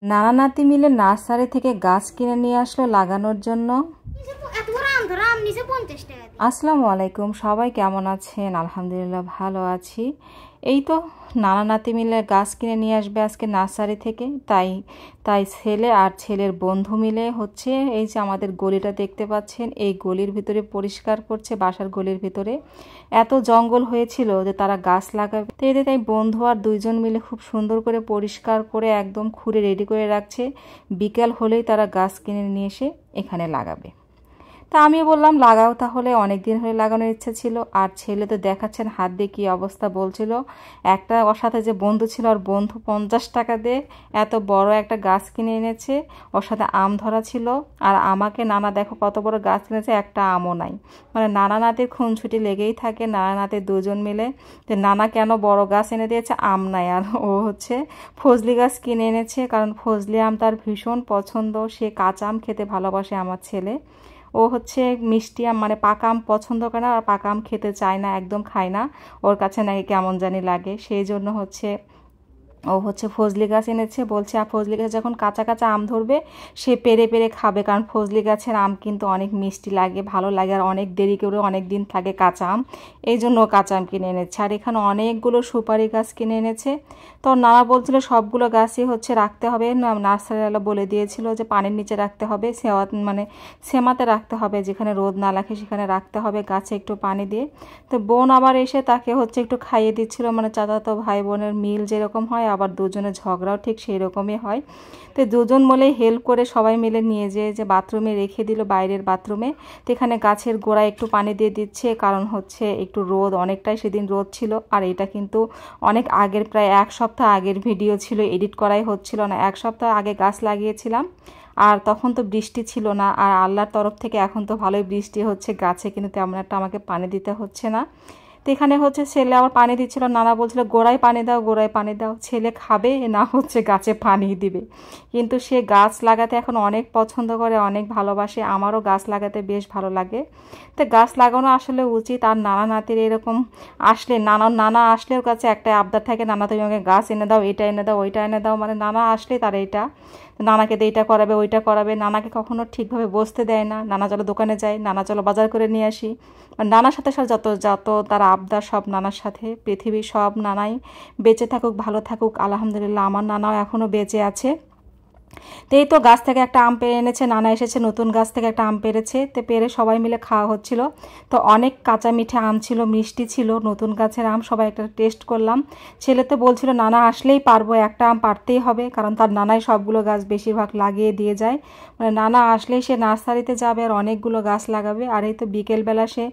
নানা নাতি মিলে নার্সারি থেকে গাছ কিনে নিয়ে আসলো লাগানোর জন্য। আসসালামু আলাইকুম, সবাই কেমন আছেন? আলহামদুলিল্লাহ ভালো আছি। এই তো নানা নাতি মিলে গাছ কিনে নিয়ে আসবে আজকে নার্সারি থেকে, তাই ছেলে আর ছেলের বন্ধু মিলে হচ্ছে এই যে আমাদের গলিটা দেখতে পাচ্ছেন, এই গলির ভিতরে পরিষ্কার করছে। বাসার গলির ভিতরে এত জঙ্গল হয়েছিল যে তারা গাছ লাগাবে, তাই বন্ধু আর দুইজন মিলে খুব সুন্দর করে পরিষ্কার করে একদম খুঁড়ে রেডি করে রাখছে। বিকেল হলেই তারা গাছ কিনে নিয়ে এসে এখানে লাগাবে। তা আমি বললাম লাগাও তাহলে, অনেক দিন হলে লাগানোর ইচ্ছে ছিল। আর ছেলে তো দেখাচ্ছেন হাত দিয়ে কী অবস্থা, বলছিল একটা ওর সাথে যে বন্ধু ছিল, ওর বন্ধু 50 টাকা দিয়ে এত বড় একটা গাছ কিনে এনেছে, ওর সাথে আম ধরা ছিল। আর আমাকে নানা দেখো কত বড় গাছ কিনেছে, একটা আমও নাই। মানে নানা নাতির খুনছুটি লেগেই থাকে, নানা নাতির দুজন মিলে যে নানা কেন বড় গাছ এনে দিয়েছে, আম নাই। আর ও হচ্ছে ফজলি গাছ কিনে এনেছে, কারণ ফজলি আম তার ভীষণ পছন্দ, সে কাঁচা আম খেতে ভালোবাসে আমার ছেলে। ও হচ্ছে মিষ্টি আম মানে পাকা আম পছন্দ করে না, আর পাকা আম খেতে চায় না, একদম খায় না, ওর কাছে নাকি কেমন জানি লাগে। সেই জন্য ও হচ্ছে ফজলি গাছ এনেছে। বলছে আর ফজলি গাছ যখন কাঁচা কাঁচা আম ধরবে সে পেরে পেরে খাবে, কারণ ফজলি গাছের আম কিন্তু অনেক মিষ্টি লাগে, ভালো লাগে, আর অনেক দেরি করে অনেক দিন থাকে কাঁচা আম। এই জন্য কাঁচা আম কিনে এনেছে। আর এখানে অনেকগুলো সুপারি গাছ কিনে এনেছে। তো নানা বলছিল সবগুলো গাছই হচ্ছে রাখতে হবে, নার্সারিওয়ালা বলে দিয়েছিল যে পানির নিচে রাখতে হবে, সেমাতে রাখতে হবে, যেখানে রোদ না লাগে সেখানে রাখতে হবে, গাছে একটু পানি দিয়ে। তো বোন আবার এসে তাকে হচ্ছে একটু খাইয়ে দিচ্ছিল, মানে চাচাতো ভাই বোনের মিল যেরকম হয়, আবার দুজনের ঝগড়াও ঠিক সেই রকমই হয়। তো দুজন মিলে হেল্প করে সবাই মিলে নিয়ে যে বাথরুমে রেখে দিল, বাইরের বাথরুমে। তো এখানে গাছের গোড়ায় একটু পানি দিয়ে দিচ্ছে, কারণ হচ্ছে একটু রোদ, অনেকটাই সেদিন রোদ ছিল। আর এটা কিন্তু অনেক আগের, প্রায় 1 সপ্তাহ আগের ভিডিও ছিল, এডিট করাই হচ্ছিল না। 1 সপ্তাহ আগে গাছ লাগিয়েছিলাম, আর তখন তো বৃষ্টি ছিল না। আর আল্লাহর তরফ থেকে এখন তো ভালোই বৃষ্টি হচ্ছে, গাছে কিন্তু তেমন একটা আমাকে পানি দিতে হচ্ছে না। তো এখানে হচ্ছে ছেলে আবার পানি দিচ্ছিল, নানা বলছিল গোড়ায় পানি দাও, গোড়ায় পানি দাও। ছেলে খাবে না হচ্ছে গাছে পানি দিবে, কিন্তু সে গাছ লাগাতে এখন অনেক পছন্দ করে, অনেক ভালোবাসে। আমারও গাছ লাগাতে বেশ ভালো লাগে। তো গাছ লাগানো আসলে উচিত। আর নানা নাতির এরকম আসলে নানা আসলে ওর কাছে একটাই আবদার থাকে, নানা তুমি আমাকে গাছ এনে দাও, এটা এনে দাও, ওইটা এনে দাও। মানে নানা আসলে তার এইটা, নানাকে দিয়ে এটা করাবে, ওইটা করাবে। নানাকে কখনো ঠিকভাবে বসতে দেয় না। নানা চলো দোকানে যাই, নানা চলো বাজার করে নিয়ে আসি। নানার সাথে যত যত তার আবদার সব নানার সাথে। পৃথিবীর সব নানাই বেঁচে থাকুক, ভালো থাকুক, আলহামদুলিল্লাহ আমার নানাও এখনও বেঁচে আছে। তো এই তো গাছ থেকে একটা আম পেড়ে এনেছে, নানা এসেছে নতুন গাছ থেকে একটা আম পেড়েছে। তো পেড়ে সবাই মিলে খাওয়া হচ্ছিল। তো অনেক কাঁচা মিঠে আম ছিল, মিষ্টি ছিল, নতুন গাছের আম। সবাই একটা টেস্ট করলাম। ছেলে তো বলছিল নানা আসলেই পারবো, একটা আম পারতেই হবে, কারণ তার নানাই সবগুলো গাছ বেশিরভাগ লাগিয়ে দিয়ে যায়। মানে নানা আসলেই সে নার্সারিতে যাবে আর অনেকগুলো গাছ লাগাবে। আর এই তো বিকেলবেলা সে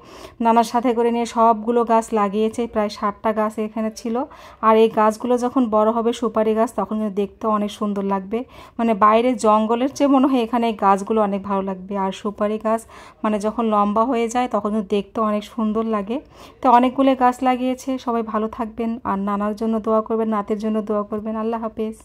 নানার সাথে করে নিয়ে সবগুলো গাছ লাগিয়েছে, প্রায় 60টা গাছ এখানে ছিল। আর এই গাছগুলো যখন বড় হবে সুপারি গাছ, তখন দেখতে অনেক সুন্দর লাগবে। মানে বাইরে জঙ্গলের চেয়ে মনে হয় এখানে এই গাছগুলো অনেক ভালো লাগবে। আর সুপারি গাছ মানে যখন লম্বা হয়ে যায় তখন দেখতে অনেক সুন্দর লাগে। তো অনেকগুলো গাছ লাগিয়েছে। সবাই ভালো থাকবেন, আর নানার জন্য দোয়া করবেন, নাতের জন্য দোয়া করবেন। আল্লাহ হাফেজ।